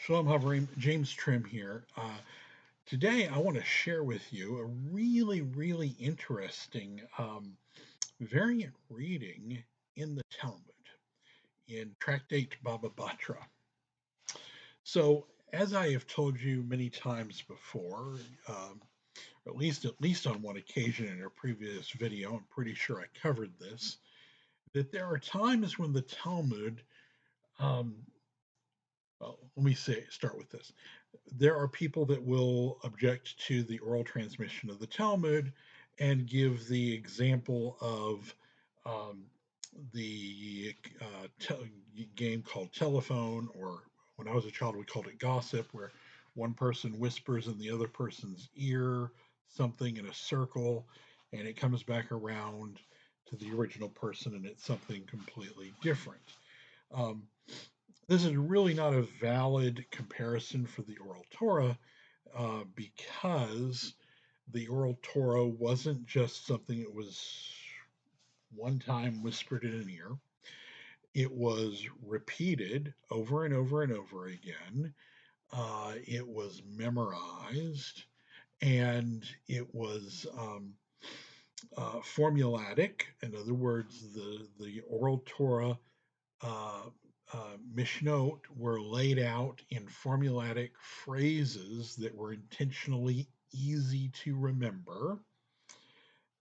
Shalom Hovering, James Trim here. Today I want to share with you a really interesting variant reading in the Talmud in Tractate Baba Batra. So, as I have told you many times before, at least on one occasion in a previous video, I'm pretty sure I covered this, that there are times when the Talmud um, well, let me start with this. There are people that will object to the oral transmission of the Talmud and give the example of um, the game called telephone, or when I was a child, we called it gossip, where one person whispers in the other person's ear something in a circle, and it comes back around to the original person, and it's something completely different. Um, this is really not a valid comparison for the oral Torah because the oral Torah wasn't just something that was one time whispered in an ear. It was repeated over and over and over again. It was memorized, and it was formulatic. In other words, the oral Torah uh, Mishnot were laid out in formulatic phrases that were intentionally easy to remember.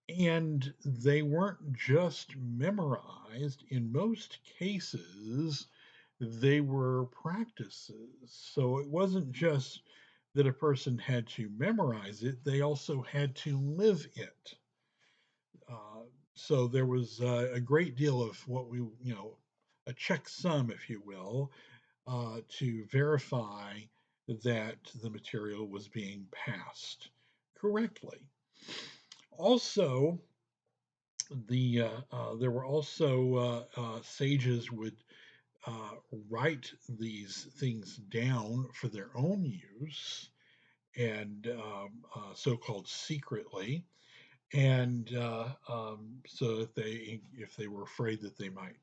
And they weren't just memorized. In most cases, they were practices. So it wasn't just that a person had to memorize it, they also had to live it. Uh, so there was a great deal of what a checksum, if you will, to verify that the material was being passed correctly. Also, there were also sages would write these things down for their own use and so-called secretly, and so if they were afraid that they might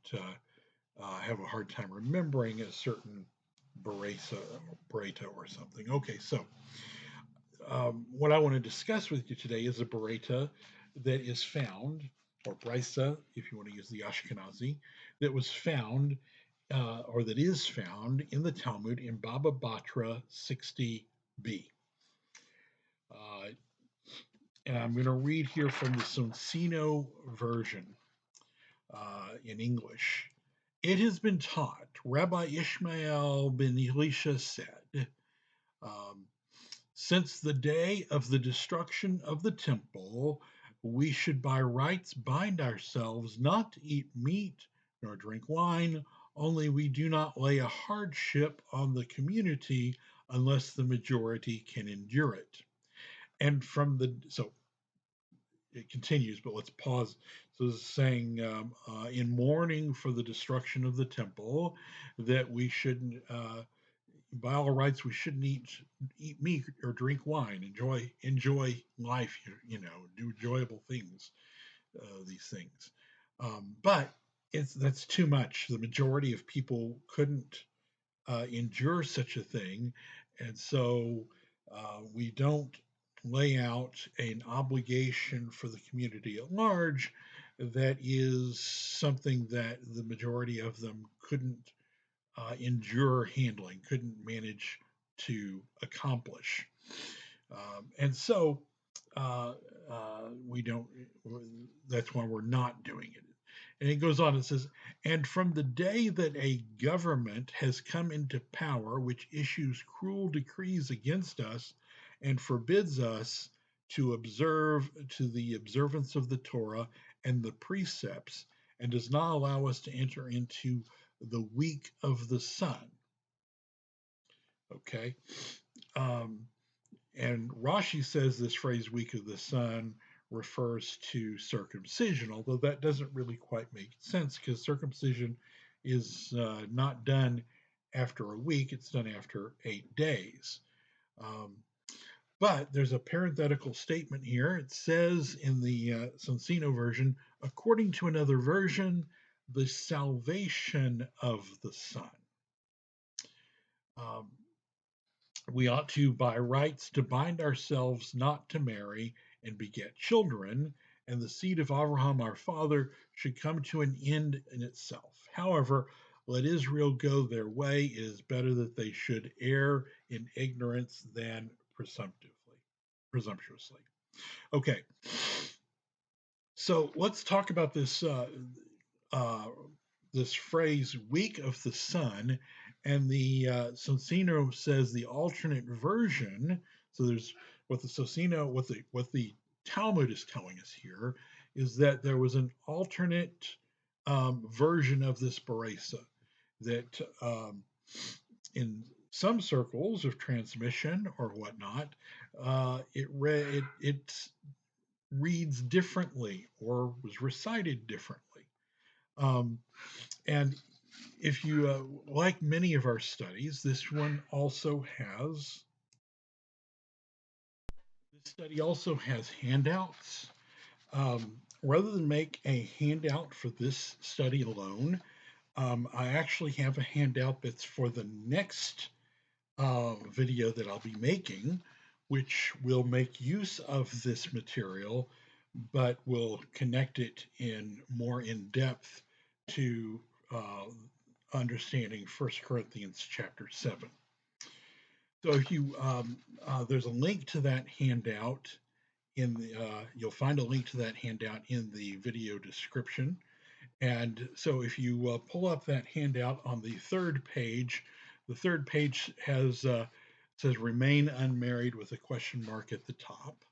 have a hard time remembering a certain Bereta or something. Okay, so what I want to discuss with you today is a Bereta that is found, or Brisa, if you want to use the Ashkenazi, that was found, or that is found in the Talmud in Baba Batra 60b. Uh, and I'm going to read here from the Sonsino version in English. It has been taught, Rabbi Ishmael ben Elisha said, um, since the day of the destruction of the temple, we should by rights bind ourselves not to eat meat nor drink wine, only we do not lay a hardship on the community unless the majority can endure it. And so it continues, but let's pause. So it's saying in mourning for the destruction of the temple, that we shouldn't, by all rights, we shouldn't eat meat or drink wine. Enjoy life. Do enjoyable things. These things, but that's too much. The majority of people couldn't endure such a thing, and so we don't lay out an obligation for the community at large that is something that the majority of them couldn't endure handling, couldn't manage to accomplish. And so uh, we don't, that's why we're not doing it. And it goes on, it says, and from the day that a government has come into power, which issues cruel decrees against us and forbids us to the observance of the Torah and the precepts, and does not allow us to enter into the week of the sun. Okay. Um, and Rashi says this phrase, week of the sun, refers to circumcision, although that doesn't really quite make sense because circumcision is not done after a week, it's done after 8 days. Um, but there's a parenthetical statement here. It says in the Sonsino version, according to another version, the salvation of the sun. Um, We ought to, by rights, to bind ourselves not to marry and beget children, and the seed of Abraham our father should come to an end in itself. However, let Israel go their way. It is better that they should err in ignorance than presumptuously. Okay, so let's talk about uh, this phrase "week of the sun," and the Socino says the alternate version. So there's what the Socino, what the Talmud is telling us here is that there was an alternate version of this Beresa that in some circles of transmission or whatnot, it reads differently or was recited differently. Um, and if you like many of our studies, this study also has handouts. Rather than make a handout for this study alone, I actually have a handout that's for the next video that I'll be making, which will make use of this material, but will connect it in more in depth to uh, understanding First Corinthians chapter 7. So if you there's a link to that handout you'll find a link to that handout in the video description. And so if you pull up that handout on the third page has says remain unmarried with a question mark at the top.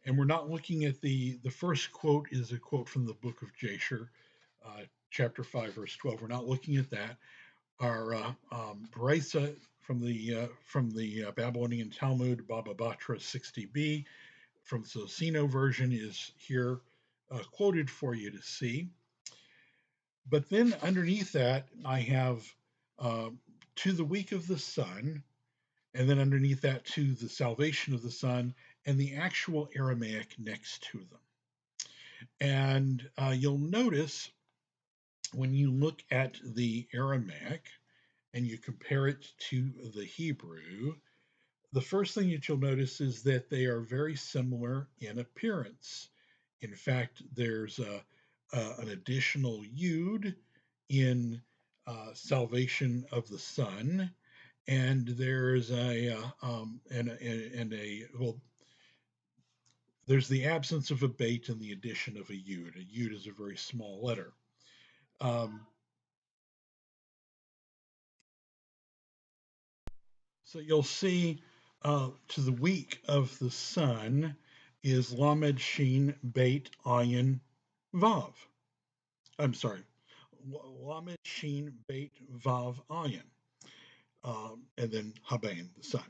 And we're not looking at the first quote is a quote from the book of Jasher, chapter 5, verse 12. We're not looking at that. Our Brisa from the Babylonian Talmud, Batra 60b, from the Socino version is here quoted for you to see. But then underneath that, I have to the week of the sun, and then underneath that, to the salvation of the sun, and the actual Aramaic next to them. And you'll notice when you look at the Aramaic and you compare it to the Hebrew, the first thing that you'll notice is that they are very similar in appearance. In fact, there's an additional yud in salvation of the sun, and there's there's the absence of a bait and the addition of a yud. A yud is a very small letter. Um, so you'll see to the week of the sun is Lamed Shin Beit Ayin Vav. I'm sorry, Lamed Shin Beit Vav Ayin, and then Habain, the sun.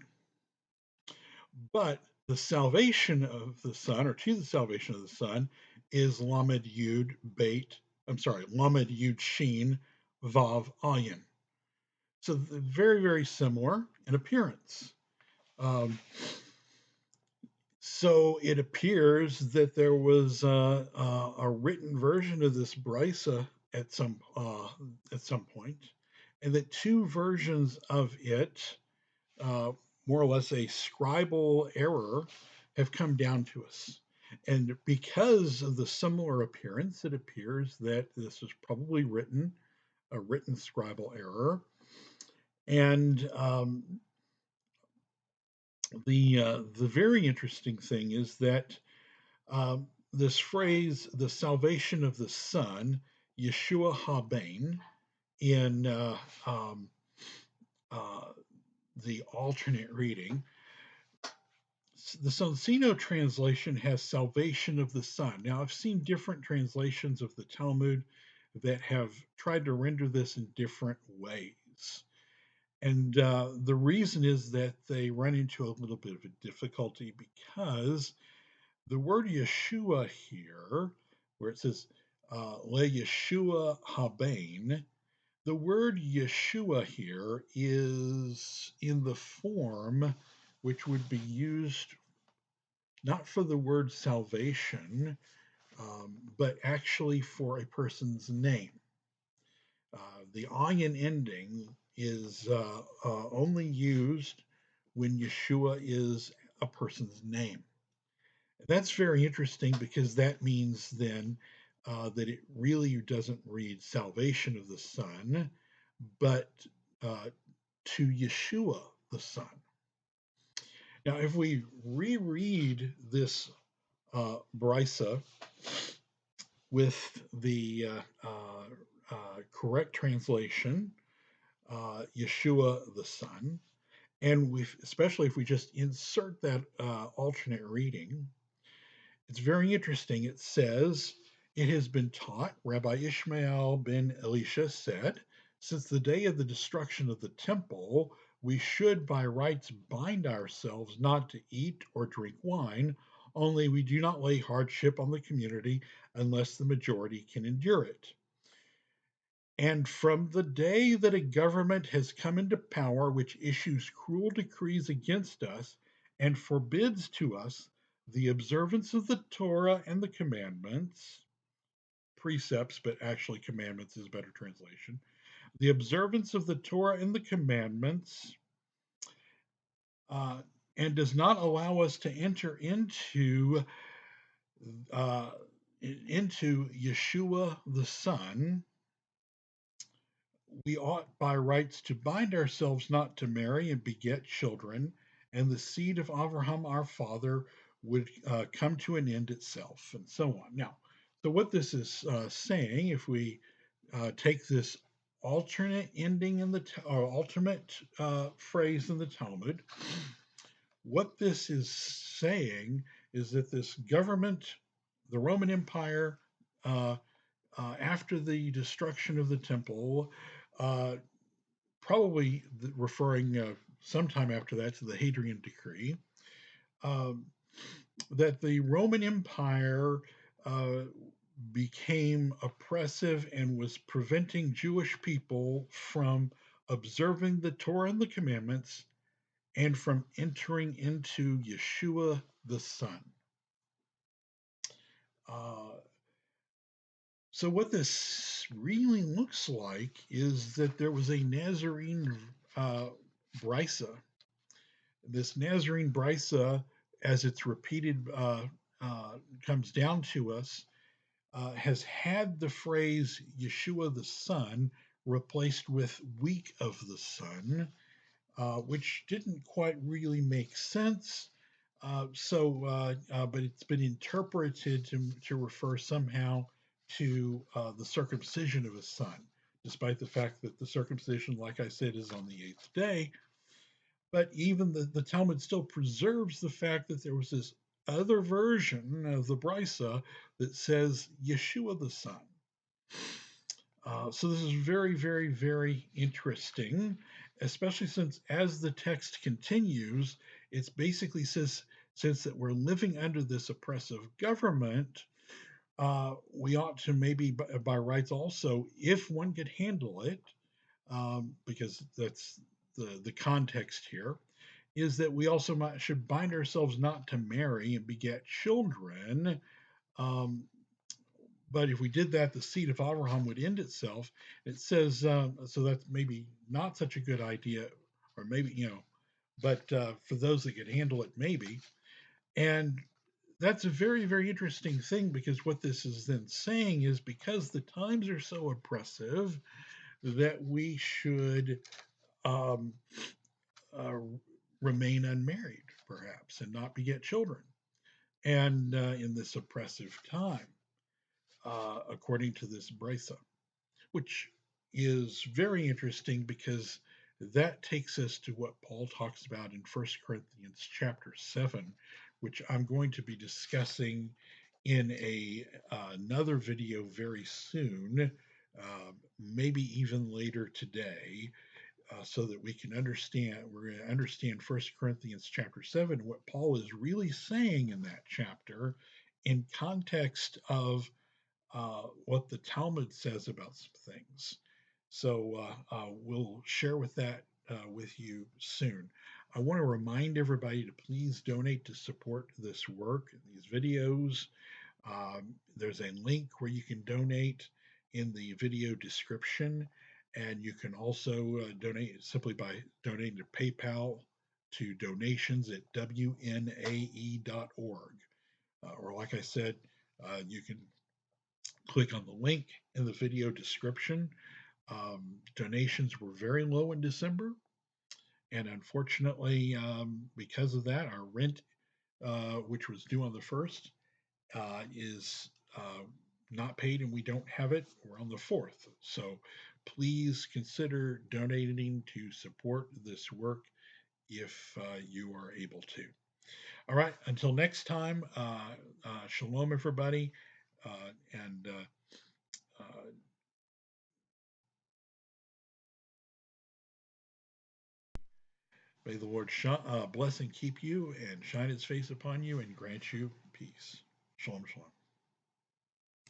But the salvation of the sun, or to the salvation of the sun, is Lamed Yud Beit. I'm sorry, Lamed Yud Shin Vav Ayin. So very, very similar in appearance. Um, so it appears that there was a written version of this brisa at some point, and that two versions of it, uh, more or less a scribal error, have come down to us. And because of the similar appearance, it appears that this was probably a written scribal error. And the very interesting thing is that this phrase, the salvation of the Son, Yeshua Habain, in uh, the alternate reading, the Socino translation has salvation of the Son. Now, I've seen different translations of the Talmud that have tried to render this in different ways. And the reason is that they run into a little bit of a difficulty because the word Yeshua here, where it says Le Yeshua Habain, the word Yeshua here is in the form which would be used not for the word salvation, but actually for a person's name. The ayin ending is only used when Yeshua is a person's name. That's very interesting because that means then that it really doesn't read salvation of the Son, but uh, to Yeshua the Son. Now, if we reread this brisa with the correct translation, Yeshua the Son, and we, especially if we just insert that alternate reading, it's very interesting. It says, "It has been taught," Rabbi Ishmael ben Elisha said, "since the day of the destruction of the temple, we should by rights bind ourselves not to eat or drink wine, only we do not lay hardship on the community unless the majority can endure it. And from the day that a government has come into power which issues cruel decrees against us and forbids to us the observance of the Torah and the commandments, precepts, but actually commandments is better translation, the observance of the Torah and the commandments, uh, and does not allow us to enter uh, into Yeshua the Son, we ought by rights to bind ourselves not to marry and beget children, and the seed of Abraham our father would come to an end itself, and so on. Now, so what this is saying, if we take this alternate ending in the or alternate phrase in the Talmud, what this is saying is that this government, the Roman Empire, uh, after the destruction of the temple, uh, probably referring sometime after that to the Hadrian Decree, um, that the Roman Empire uh, became oppressive and was preventing Jewish people from observing the Torah and the commandments and from entering into Yeshua the Son. Uh, so, what this really looks like is that there was a Nazarene uh, brisa. This Nazarene brisa, as it's repeated, comes down to us, has had the phrase Yeshua the Son replaced with week of the Son, which didn't quite really make sense. But it's been interpreted to refer somehow to the circumcision of a son, despite the fact that the circumcision, like I said, is on the eighth day. But even the Talmud still preserves the fact that there was this other version of the Brisa that says Yeshua the Son. So this is very, very, very interesting, especially since as the text continues, it's basically says since that we're living under this oppressive government, we ought to maybe by rights also, if one could handle it, because that's the context here, is that we also should bind ourselves not to marry and beget children. Um, but if we did that, the seed of Abraham would end itself. It says, so that's maybe not such a good idea, or maybe, but for those that could handle it, maybe. And that's a very, very interesting thing because what this is then saying is because the times are so oppressive that we should um, uh, remain unmarried, perhaps, and not beget children. And in this oppressive time, according to this Brisa, which is very interesting because that takes us to what Paul talks about in First Corinthians chapter 7, which I'm going to be discussing in another video very soon, maybe even later today, so that we can understand. We're going to understand First Corinthians chapter 7, what Paul is really saying in that chapter in context of what the Talmud says about some things. So we'll share with you soon. I want to remind everybody to please donate to support this work, these videos. There's a link where you can donate in the video description, and you can also donate simply by donating to PayPal to donations at wnae.org. Or, like I said, you can click on the link in the video description. Donations were very low in December, and unfortunately, because of that, our rent, which was due on the 1st, is not paid and we don't have it. We're on the 4th. So please consider donating to support this work if you are able to. All right, until next time, shalom, everybody. And may the Lord bless and keep you and shine his face upon you and grant you peace. Shalom, shalom.